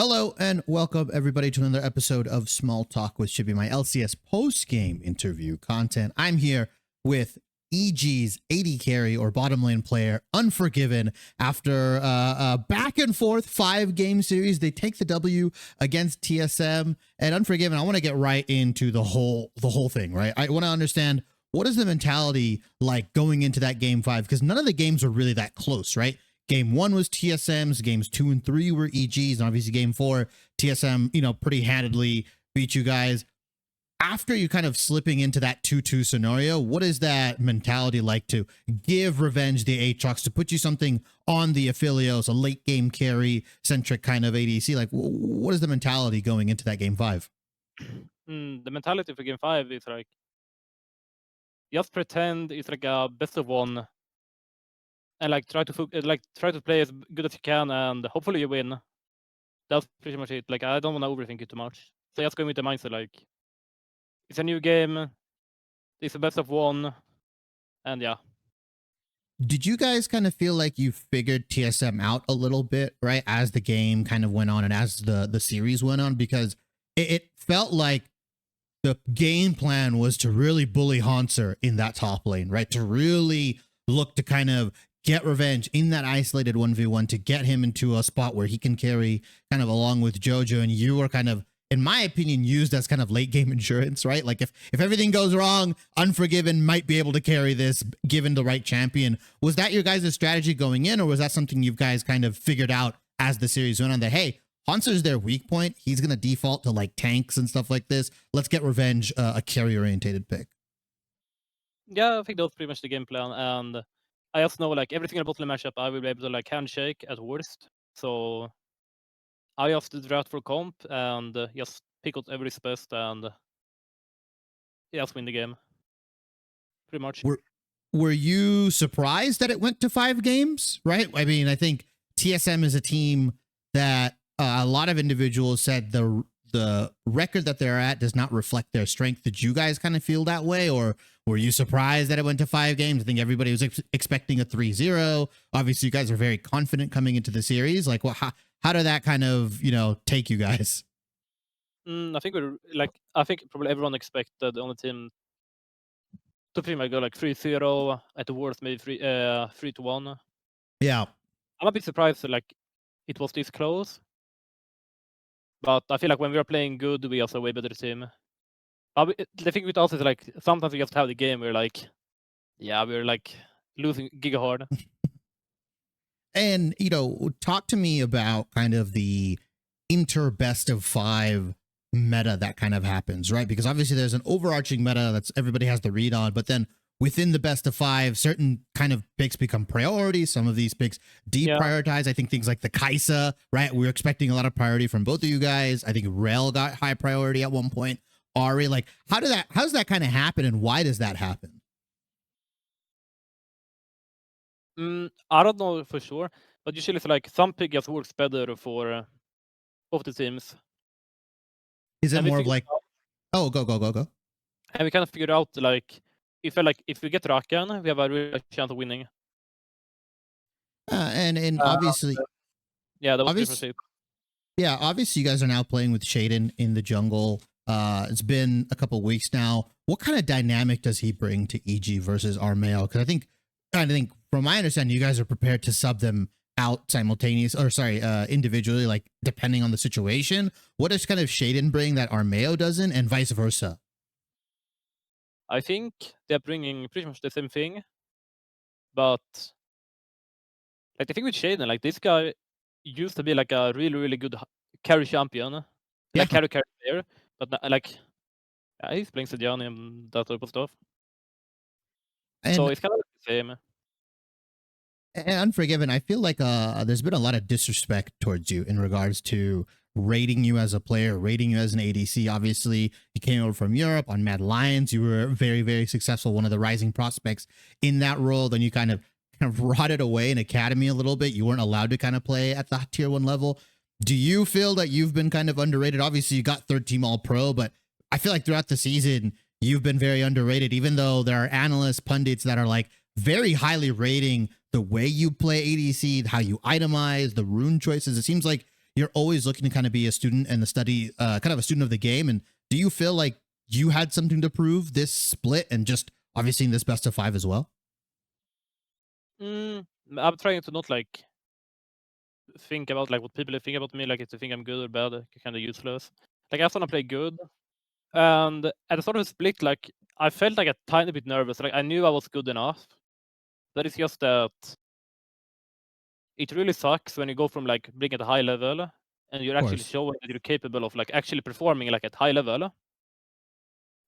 Hello and welcome everybody to another episode of Small Talk with Shibby, my LCS post-game interview content. I'm here with EG's AD carry or bottom lane player, Unforgiven. After a back and forth 5-game series, they take the W against TSM. And Unforgiven, I want to get right into the whole thing, right? I want to understand, what is the mentality like going into that game 5? Because none of the games were really that close, right? Game 1 was TSM's, games 2 and 3 were EG's, and obviously game 4, TSM, pretty handedly beat you guys. After you kind of slipping into that 2-2 scenario, what is that mentality like to give Revenge the Aatrox, to put you something on the Aphelios, a late game carry centric kind of ADC? Like, what is the mentality going into that game 5? The mentality for game 5 is like, just pretend it's like a best of one, and like try to play as good as you can, and hopefully you win. That's pretty much it. Like, I don't want to overthink it too much. So just go with the mindset like, it's a new game, it's a best of one, and yeah. Did you guys kind of feel like you figured TSM out a little bit, right, as the game kind of went on and as the series went on? Because it felt like the game plan was to really bully Hanser in that top lane, right? To really look to kind of get Revenge in that isolated 1v1, to get him into a spot where he can carry kind of along with Jojo. And you were kind of, in my opinion, used as kind of late game insurance, right? Like if everything goes wrong, Unforgiven might be able to carry this given the right champion. Was that your guys' strategy going in, or was that something you guys kind of figured out as the series went on, that, hey, Hanser's their weak point, he's going to default to like tanks and stuff like this, let's get Revenge a carry orientated pick? Yeah, I think that was pretty much the game plan, and I just know like everything in a bottom lane matchup, I will be able to like handshake at worst. So I just draft for comp and just pick out everything's best and just win the game. Pretty much. Were you surprised that it went to 5 games, right? I mean, I think TSM is a team that a lot of individuals said the record that they're at does not reflect their strength. Did you guys kind of feel that way, or were you surprised that it went to 5 games? I think everybody was expecting a 3-0. Obviously, you guys are very confident coming into the series. Like, how did that kind of, take you guys? I think probably everyone expected on the team to pretty much go like 3-0, at the worst maybe 3-1. Yeah. I'm a bit surprised that like it was this close. But I feel like when we are playing good, we also a way better team. The thing with us is like sometimes we just have the game where like, yeah, we're like losing giga hard. And, talk to me about kind of the inter best of 5 meta that kind of happens, right? Because obviously there's an overarching meta that's everybody has to read on, but then within the best of 5, certain kind of picks become priorities. Some of these picks deprioritize. Yeah. I think things like the Kaisa, right? We were expecting a lot of priority from both of you guys. I think Rel got high priority at one point. Ari, like, how does that kind of happen, and why does that happen? I don't know for sure, but usually it's like some pick just works better for both the teams. Is it more of like, go? And we kind of figured out like if we get Rakan, we have a real chance of winning. And obviously, yeah, that was obviously. Yeah, obviously you guys are now playing with Sheiden in the jungle. It's been a couple weeks now. What kind of dynamic does he bring to EG versus Armeo? Because I think from my understanding, you guys are prepared to sub them out individually, like depending on the situation. What does kind of Sheiden bring that Armeo doesn't, and vice versa? I think they're bringing pretty much the same thing, but like the thing with Sheiden, like this guy used to be like a really, really good carry champion, like carry player, but like he's playing Sediani and that type of stuff. And so it's kind of the same. And Unforgiven, I feel like there's been a lot of disrespect towards you in regards to rating you as a player, rating you as an ADC. Obviously, you came over from Europe on Mad Lions. You were very, very successful, one of the rising prospects in that role. Then you kind of rotted away in Academy a little bit. You weren't allowed to kind of play at the tier 1 level. Do you feel that you've been kind of underrated? Obviously, you got 3rd team All-Pro, but I feel like throughout the season, you've been very underrated, even though there are analysts, pundits that are like very highly rating the way you play ADC, how you itemize, the rune choices. It seems like you're always looking to kind of be a student and the study, kind of a student of the game. And do you feel like you had something to prove this split and just obviously in this best of 5 as well? I'm trying to not like think about like what people think about me, like if they think I'm good or bad, kind of useless. Like I just want to play good. And at the start of the split, like I felt like a tiny bit nervous. Like I knew I was good enough. But it's just that it really sucks when you go from like being at a high level and you're Of actually course. showing that you're capable of like actually performing like at high level.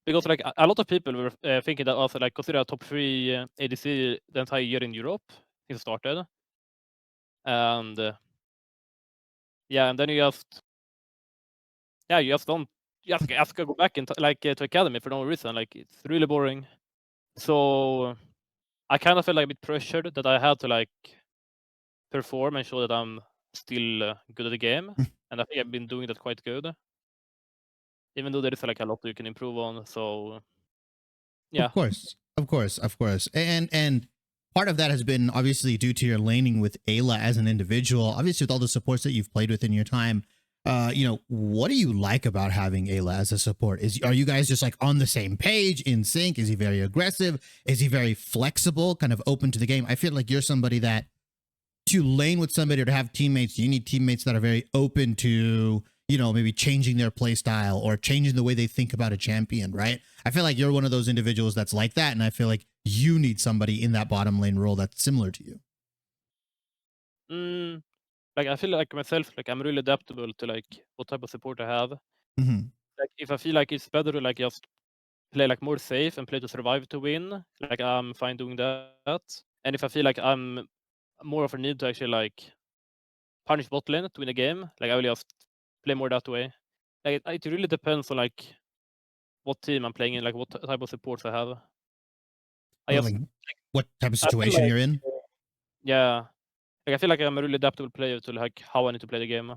Because like a lot of people were thinking that also like consider a top 3 ADC the entire year in Europe since it started. And yeah, and then you just don't just go back into like to academy for no reason. Like it's really boring. So I kind of felt like a bit pressured that I had to like perform and show that I'm still good at the game. And I think I've been doing that quite good. Even though there is like a lot you can improve on. So yeah. Of course, of course, of course, and part of that has been obviously due to your laning with Eyla as an individual. Obviously, with all the supports that you've played with in your time, what do you like about having Eyla as a support? Are you guys just like on the same page, in sync? Is he very aggressive? Is he very flexible, kind of open to the game? I feel like you're somebody that to lane with somebody or to have teammates, you need teammates that are very open to, maybe changing their play style or changing the way they think about a champion, right? I feel like you're one of those individuals that's like that. And I feel like you need somebody in that bottom lane role that's similar to you. Mm, like I feel like myself, like I'm really adaptable to like what type of support I have. Mm-hmm. Like if I feel like it's better to like just play like more safe and play to survive to win, like I'm fine doing that. And if I feel like I'm more of a need to actually like punish bot lane to win a game, like I will just play more that way. Like it really depends on like what team I'm playing in, like what type of supports I have. I Or just like what type of I feel situation like you're in. yeah, like I feel like I'm a really adaptable player to like how I need to play the game.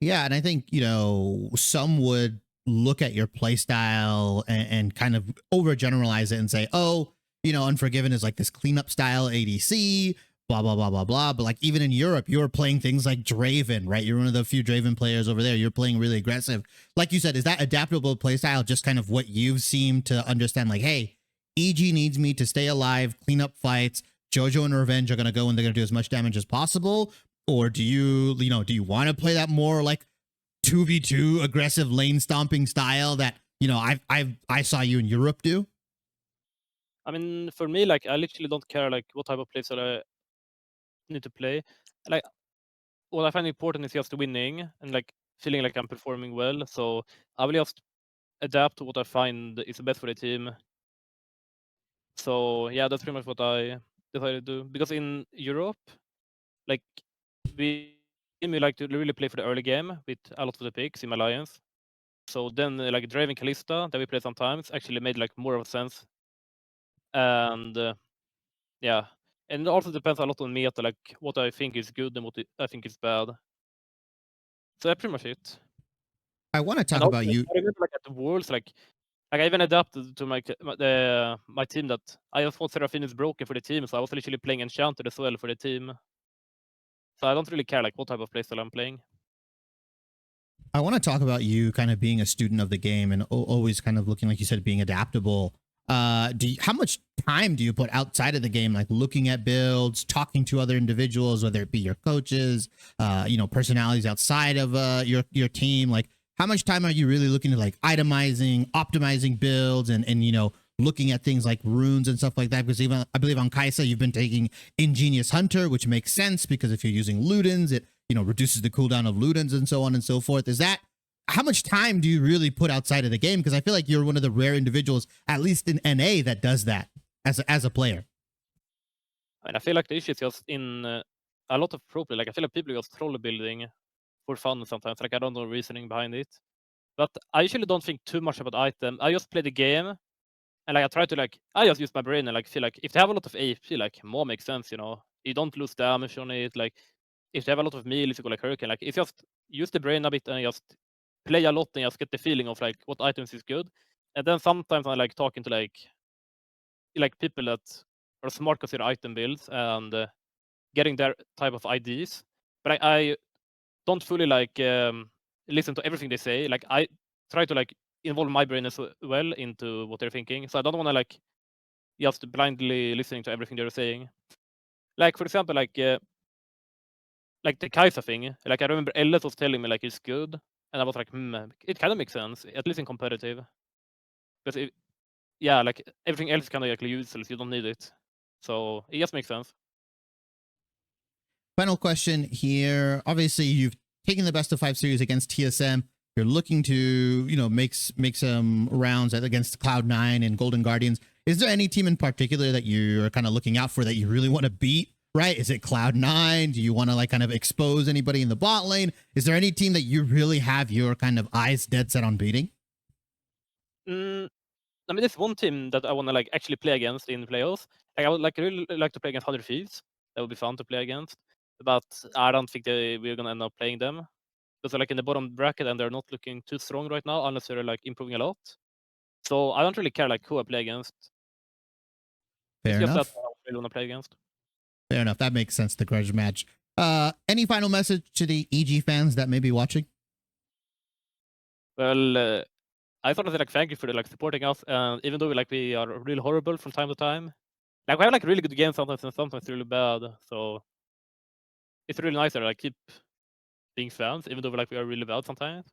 Yeah, and I think some would look at your play style and kind of overgeneralize it and say, "Oh, Unforgiven is like this cleanup style ADC, blah blah blah blah blah." But like even in Europe, you're playing things like Draven, right? You're one of the few Draven players over there. You're playing really aggressive, like you said. Is that adaptable play style just kind of what you've seemed to understand? Like, hey, EG needs me to stay alive, clean up fights. Jojo and Revenge are going to go and they're going to do as much damage as possible, or do you want to play that more like 2v2 aggressive lane stomping style that I saw you in Europe do? I mean, for me, like I literally don't care like what type of plays that I need to play. Like what I find important is just winning and like feeling like I'm performing well. So I will just adapt to what I find is the best for the team. So yeah, that's pretty much what I decided to do. Because in Europe, like we like to really play for the early game with a lot of the picks in my alliance. So then like Draven Kalista that we play sometimes actually made like more of sense. And yeah. And it also depends a lot on meta, like what I think is good and what I think is bad. So that's pretty much it. I want to And talk also, about like, you. I remember like at the Worlds, like I even adapted to my team that I just thought Seraphine is broken for the team, so I was literally playing Enchanted as well for the team. So I don't really care like what type of playstyle I'm playing. I want to talk about you kind of being a student of the game and always kind of looking, like you said, being adaptable. How much time do you put outside of the game, like looking at builds, talking to other individuals, whether it be your coaches, personalities outside of your team? Like, how much time are you really looking at like itemizing, optimizing builds, and looking at things like runes and stuff like that? Because even I believe on Kaisa you've been taking Ingenious Hunter, which makes sense because if you're using Ludens, it reduces the cooldown of Ludens and so on and so forth. Is that how much time do you really put outside of the game? Because I feel like you're one of the rare individuals, at least in NA, that does that as a player. And I feel like the issue is just in a lot of pro play. Like I feel like people are just troll building for fun sometimes. Like I don't know reasoning behind it. But I usually don't think too much about item. I just play the game and like I try to like I just use my brain and like feel like if they have a lot of AP, like more makes sense, You don't lose damage on it. Like if they have a lot of melee, if you go like Hurricane, like it's just use the brain a bit and just play a lot and just get the feeling of like what items is good. And then sometimes I like talking to like people that are smart because their item builds and getting their type of IDs. But I don't fully like listen to everything they say. Like I try to like involve my brain as well into what they're thinking. So I don't want to like just blindly listening to everything they're saying. Like for example, like the Kai'Sa thing. Like I remember Ellis was telling me like it's good, and I was like, it kind of makes sense, at least in competitive. Because yeah, like everything else is kind of like useless. You don't need it, so it just makes sense. Final question here. Obviously, you've taken the best of 5 series against TSM. You're looking to, you know, make some rounds against Cloud9 and Golden Guardians. Is there any team in particular that you're kind of looking out for that you really want to beat? Right? Is it Cloud9? Do you want to like kind of expose anybody in the bot lane? Is there any team that you really have your kind of eyes dead set on beating? I mean, there's one team that I want to like actually play against in playoffs. Like I would like really like to play against 100 Thieves. That would be fun to play against. But I don't think we're gonna end up playing them. Because they're like in the bottom bracket and they're not looking too strong right now unless they're like improving a lot. So I don't really care like who I play against. It's Fair just that enough. I really want to play against. Fair enough. That makes sense. The grudge match. Any final message to the EG fans that may be watching? Well, I thought I'd like thank you for like supporting us, and even though we are really horrible from time to time, like we have like really good games sometimes and sometimes really bad. So it's really nice to like keep being fans, even though we are really bad sometimes.